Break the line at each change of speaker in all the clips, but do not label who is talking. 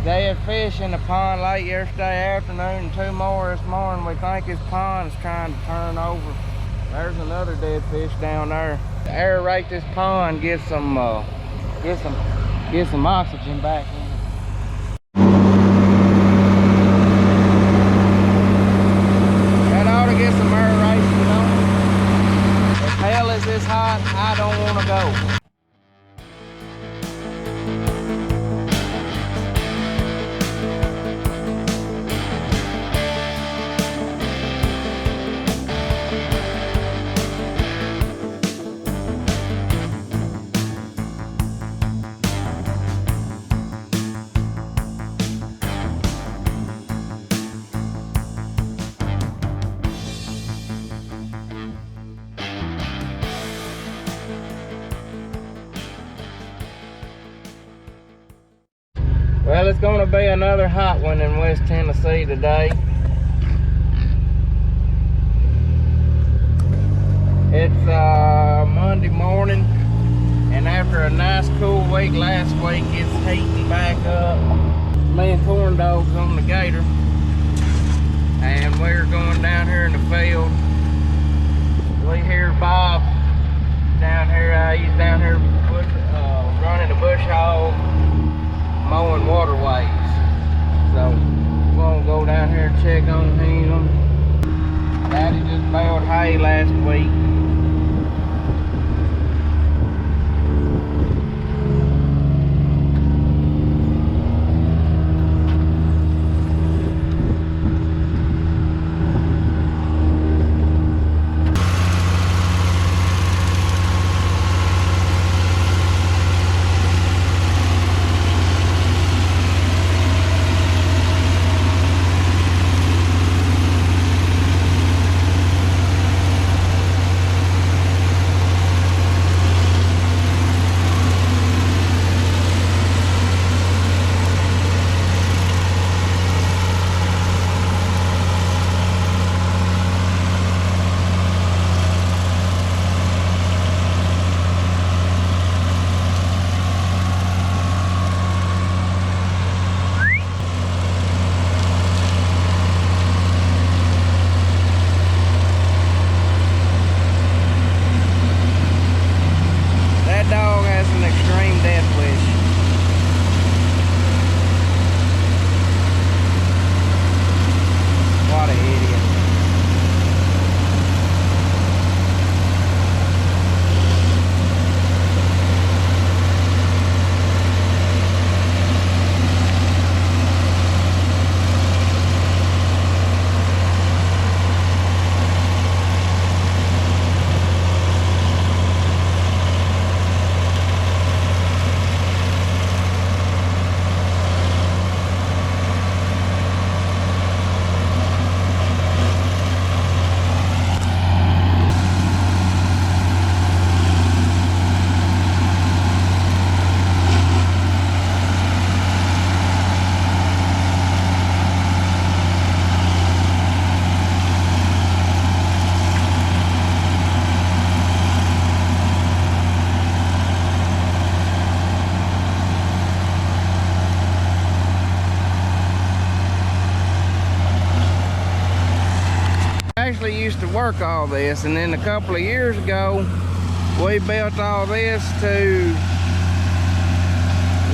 They had fish in the pond late yesterday afternoon and 2 more this morning. We think this pond is trying to turn over. There's another dead fish down there. Aerate this pond, get some oxygen back in. That ought to get some aeration on it. If hell is this hot, I don't want to go. Well, it's going to be another hot one in West Tennessee today. It's Monday morning, and after a nice cool week last week, it's heating back up. Me and Corn Dog's on the gator, and we're going down here in the field. We hear Bob down here. He's down here running the bush hog, mowing waterways. So we're gonna go down here and check on him. Daddy just baled hay last week. Actually used to work all this, and then a couple of years ago we built all this to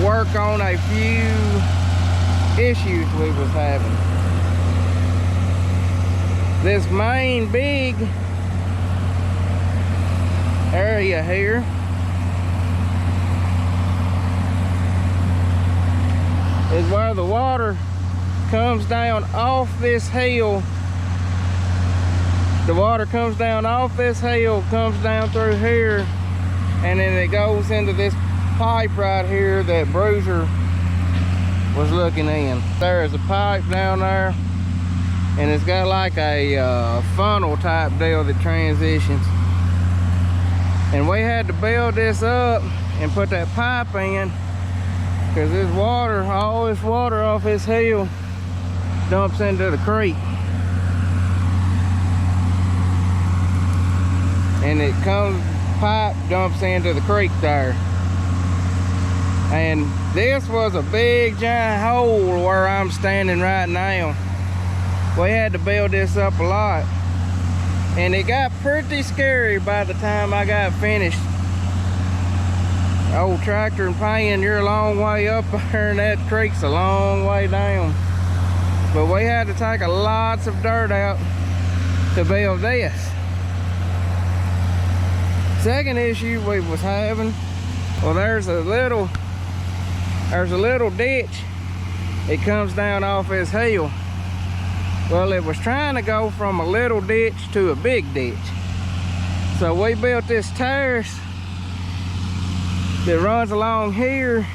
work on a few issues we was having. This main big area here is where the water comes down off this hill. The water comes down off this hill, comes down through here, and then it goes into this pipe right here that Bruiser was looking in. There's a pipe down there, and it's got like a funnel type deal that transitions. And we had to build this up and put that pipe in, because this water, all this water off this hill dumps into the creek. And it comes, pipe dumps into the creek there. And this was a big giant hole where I'm standing right now. We had to build this up a lot. And it got pretty scary by the time I got finished. Old tractor and pan, you're a long way up there and that creek's a long way down. But we had to take lots of dirt out to build this. Second issue we was having, well, there's a little ditch. It comes down off this hill. Well, it was trying to go from a little ditch to a big ditch. So we built this terrace that runs along here,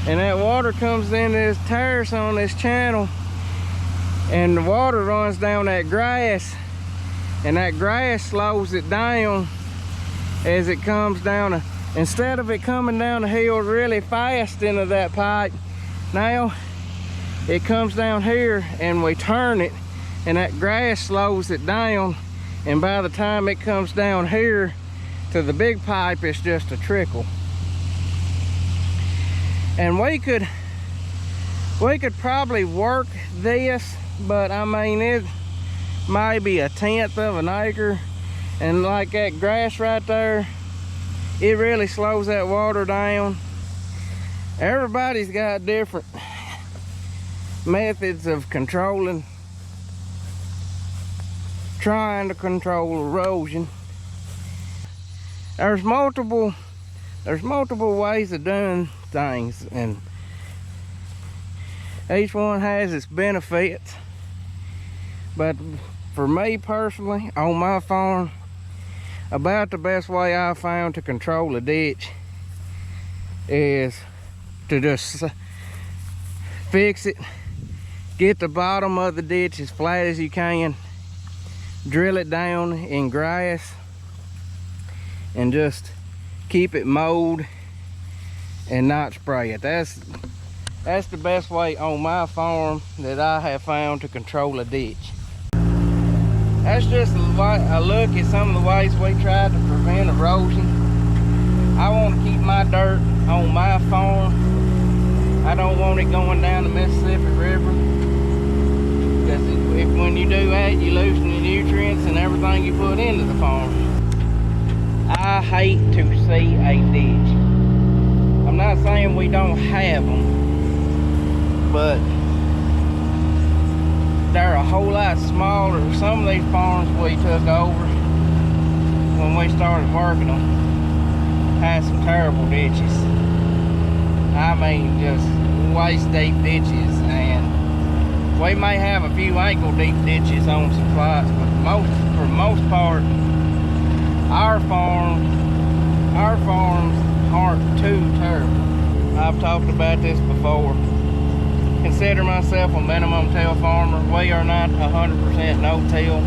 and that water comes into this terrace on this channel, and the water runs down that grass, and that grass slows it down as it comes down. Instead of it coming down the hill really fast into that pipe, now it comes down here and we turn it, and that grass slows it down, and by the time it comes down here to the big pipe, it's just a trickle. And we could probably work this, but I mean, it might be 1/10 of an acre, and like that grass right there, it really slows that water down. Everybody's got different methods of trying to control erosion. There's multiple ways of doing things, and each one has its benefits. But for me personally, on my farm, about the best way I found to control a ditch is to just fix it, get the bottom of the ditch as flat as you can, drill it down in grass, and just keep it mowed and not spray it. That's the best way on my farm that I have found to control a ditch. That's just a look at some of the ways we tried to prevent erosion. I want to keep my dirt on my farm. I don't want it going down the Mississippi River, because when you do that, you loosen the nutrients and everything you put into the farm. I hate to see a ditch. I'm not saying we don't have them, but they're a whole lot smaller. Some of these farms we took over when we started working them had some terrible ditches. I mean, just waist deep ditches, and we may have a few ankle deep ditches on some plots, but for the most part, our farms aren't too terrible. I've talked about this before. Consider myself a minimum till farmer. We are not 100% no-till.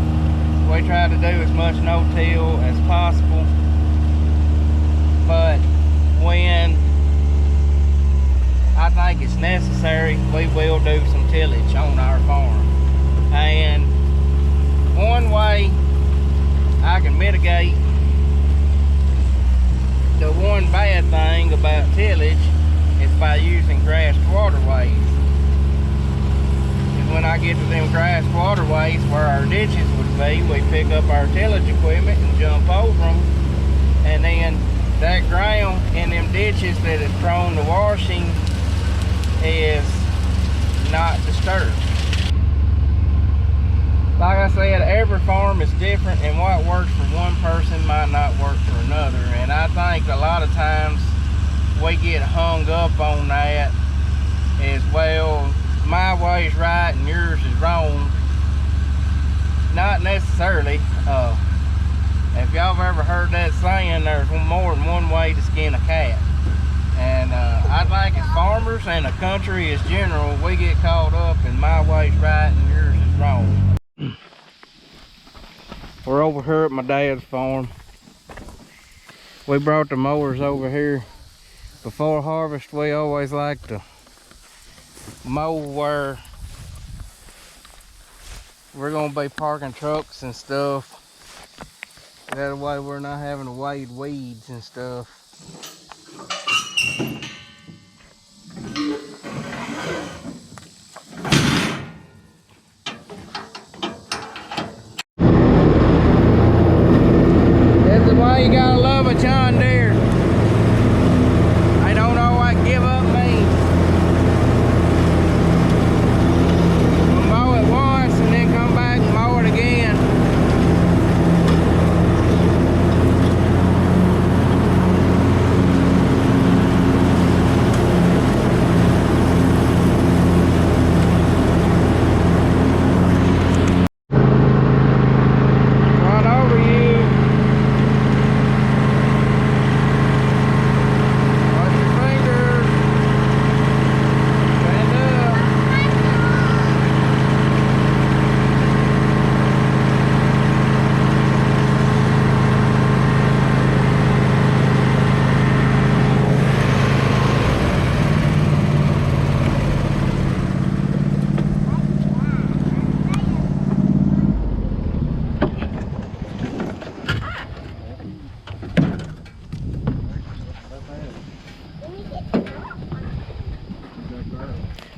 We try to do as much no-till as possible, but when I think it's necessary, we will do some tillage on our farm. And one way I can mitigate the one bad thing about tillage is by using grassed waterways. And when I get to them grassed waterways where our ditches would be, we pick up our tillage equipment and jump over them, and then that ground in them ditches that is prone to washing is not disturbed. Like I said, every farm is different, and what works for one person might not work for another. And I think a lot of times we get hung up on that as well. My way's right and yours is wrong. Not necessarily. If y'all have ever heard that saying, there's more than one way to skin a cat. And I think as farmers and the country as general, we get caught up in my way's right and yours is wrong. We're over here at my dad's farm. We brought the mowers over here. Before harvest, we always like to mow where we're gonna be parking trucks and stuff. That way we're not having to wade weeds and stuff.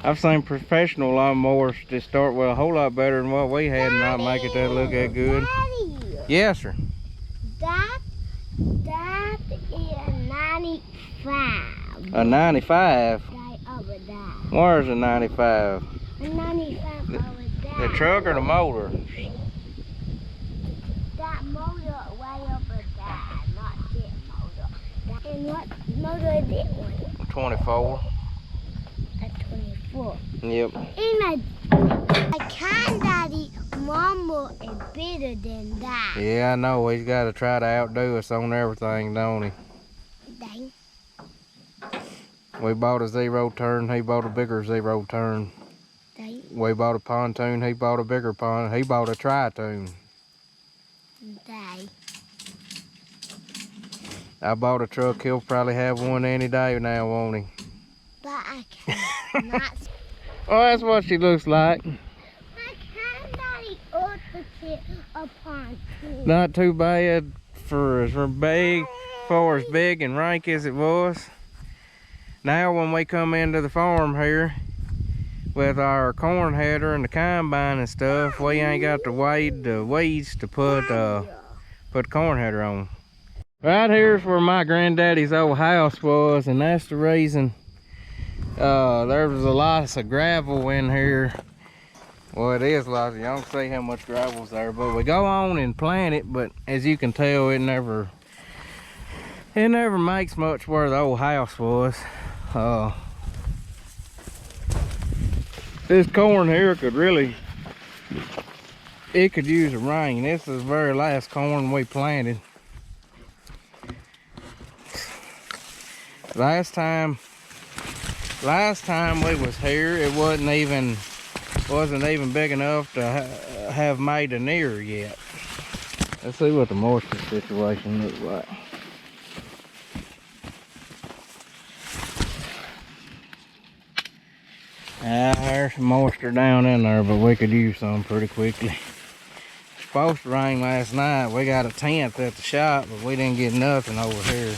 I've seen professional lawnmowers that start with a whole lot better than what we had and not make it that look that good.
Daddy,
Yes, sir.
that is a 95.
A 95.
Right over there.
Where's a 95?
A 95 over there.
The truck or the motor?
That motor way over there, not this motor. And what motor is it one?
24.
A 24.
Yep.
And I can't, Daddy. Mama is better than that.
Yeah, I know. He's got to try to outdo us on everything, don't he?
Dang.
We bought a zero turn. He bought a bigger zero turn.
Dang.
We bought a pontoon. He bought a bigger pontoon. He bought a tri-toon.
Dang.
I bought a truck. He'll probably have one any day now, won't he?
But I cannot.
Oh, that's what she looks like.
I can't, Daddy. Ultimate upon two.
Not too bad for as big, for as big and rank as it was. Now when we come into the farm here with our corn header and the combine and stuff, we ain't got to wade the weeds to put corn header on. Right here's where my granddaddy's old house was, and that's the reason there was a lot of gravel in here. Well, it is a lot. You don't see how much gravel's there, but we go on and plant it, but as you can tell, it never makes much where the old house was. This corn here could use a rain. This is the very last corn we planted. Last time we was here, it wasn't even big enough to have made an ear yet. Let's see what the moisture situation looks like. There's some moisture down in there, but we could use some pretty quickly. It's supposed to rain last night. We got a 10th at the shop, but we didn't get nothing over here.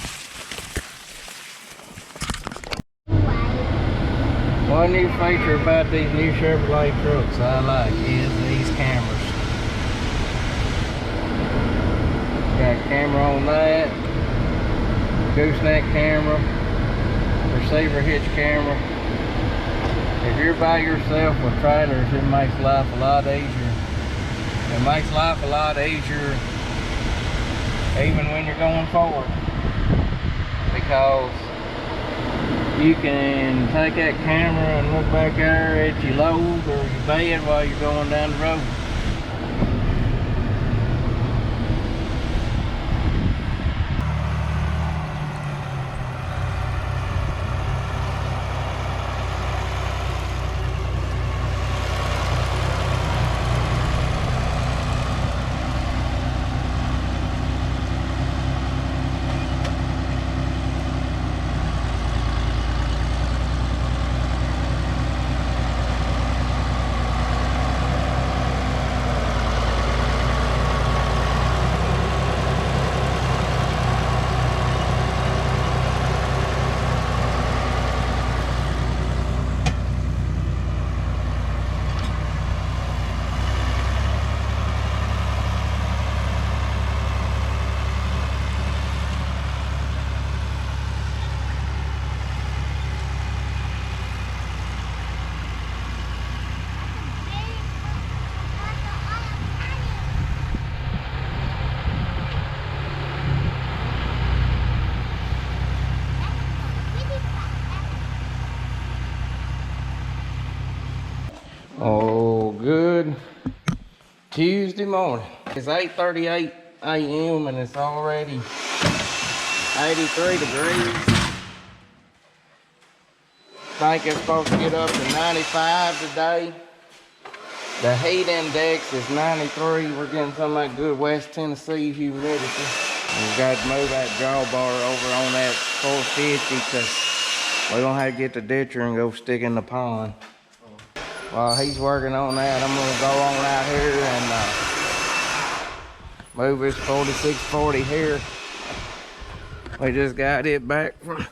One new feature about these new Chevrolet trucks I like is these cameras. Got a camera on that, gooseneck camera, receiver hitch camera. If you're by yourself with trailers, it makes life a lot easier. It makes life a lot easier even when you're going forward, because you can take that camera and look back there at your load or your bed while you're going down the road. Oh, good Tuesday morning. It's 8:38 a.m. and it's already 83 degrees. Think it's supposed to get up to 95 today. The heat index is 93. We're getting some of that good West Tennessee humidity. We've got to move that drawbar over on that 450 because we're going to have to get the ditcher and go stick in the pond. While he's working on that, I'm going to go on out here and move this 4640 here. We just got it back from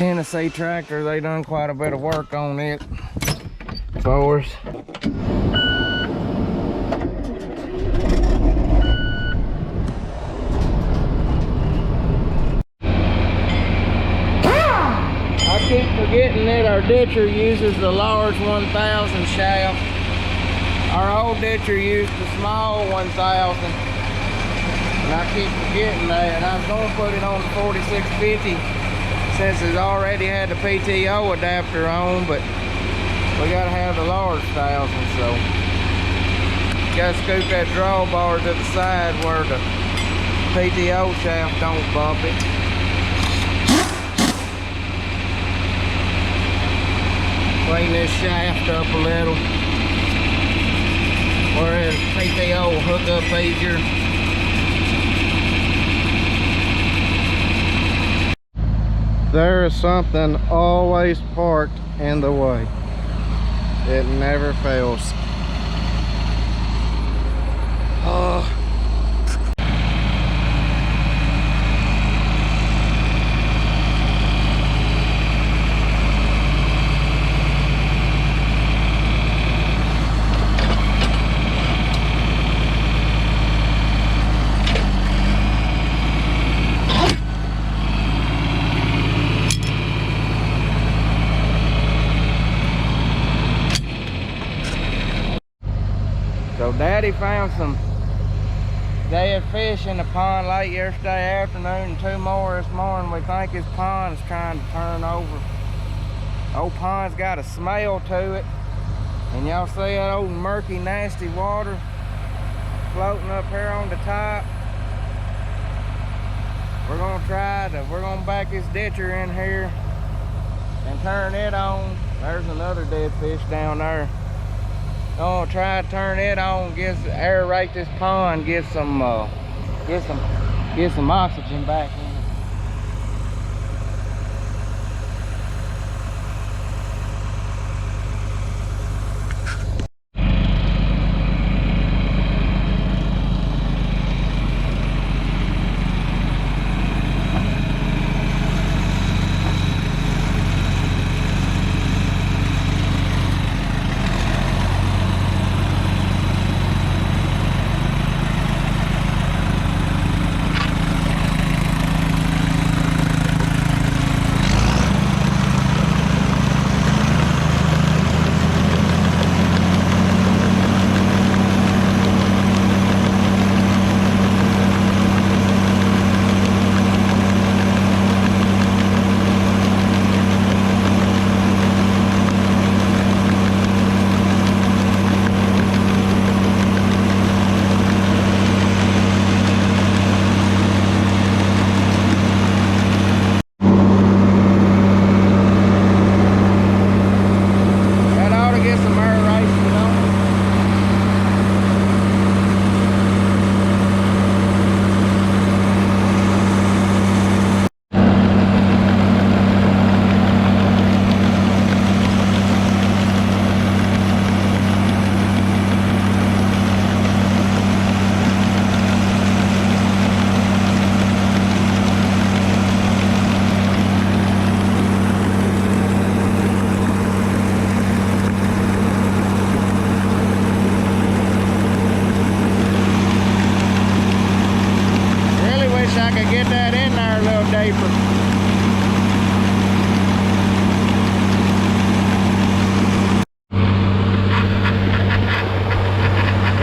Tennessee tractor, they done quite a bit of work on it for us. I keep forgetting that our ditcher uses the large 1000 shaft. Our old ditcher used the small 1000. And I keep forgetting that. I was going to put it on the 4650 since it already had the PTO adapter on, but we got to have the large 1000, so got to scoop that drawbar to the side where the PTO shaft don't bump it. Clean this shaft up a little where the PTO will hook up easier. There is something always parked in the way. It never fails. So Daddy found some dead fish in the pond late yesterday afternoon and 2 more this morning. We think his pond is trying to turn over. Old pond's got a smell to it. And y'all see that old murky, nasty water floating up here on the top. We're gonna back this ditcher in here and turn it on. There's another dead fish down there. Oh, try to turn it on, aerate this pond, get some oxygen back in.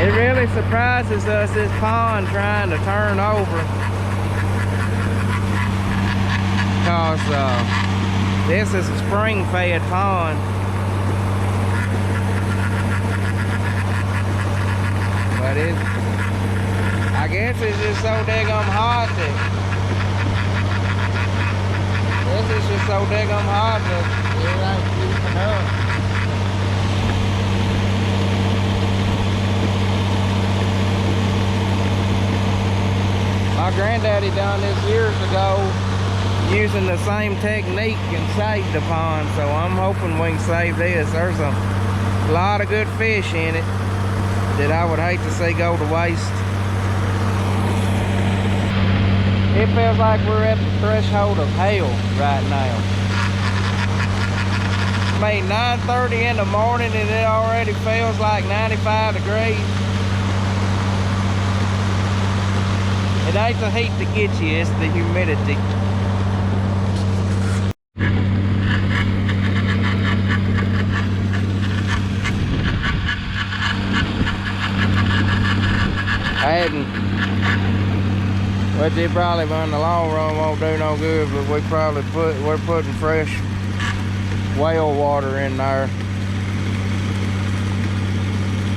It really surprises us, this pond trying to turn over, because this is a spring-fed pond. But I guess it's just so daggum hot that this is just so daggum hot that it ain't keeping up. My granddaddy done this years ago using the same technique and saved the pond, so I'm hoping we can save this. There's a lot of good fish in it that I would hate to see go to waste. It feels like we're at the threshold of hell right now. made 9:30 in the morning and it already feels like 95 degrees. It ain't the heat that gets you, it's the humidity. But they probably in the long run won't do no good, but we're putting fresh well water in there.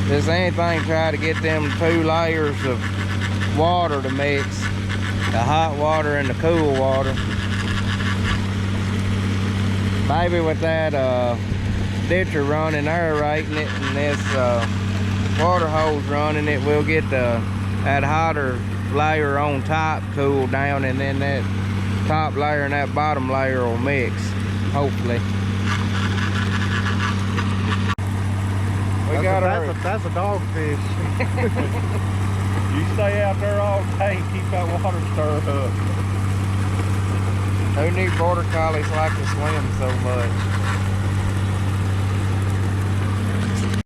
Just anything, try to get them 2 layers of water to mix, the hot water and the cool water. Maybe with that ditcher running, aerating it, and this water hose running, it will get that hotter layer on top cool down, and then that top layer and that bottom layer will mix, hopefully.
That's a dogfish. You stay out there all day and keep that water stirred up.
Who knew border collies like to swim so much?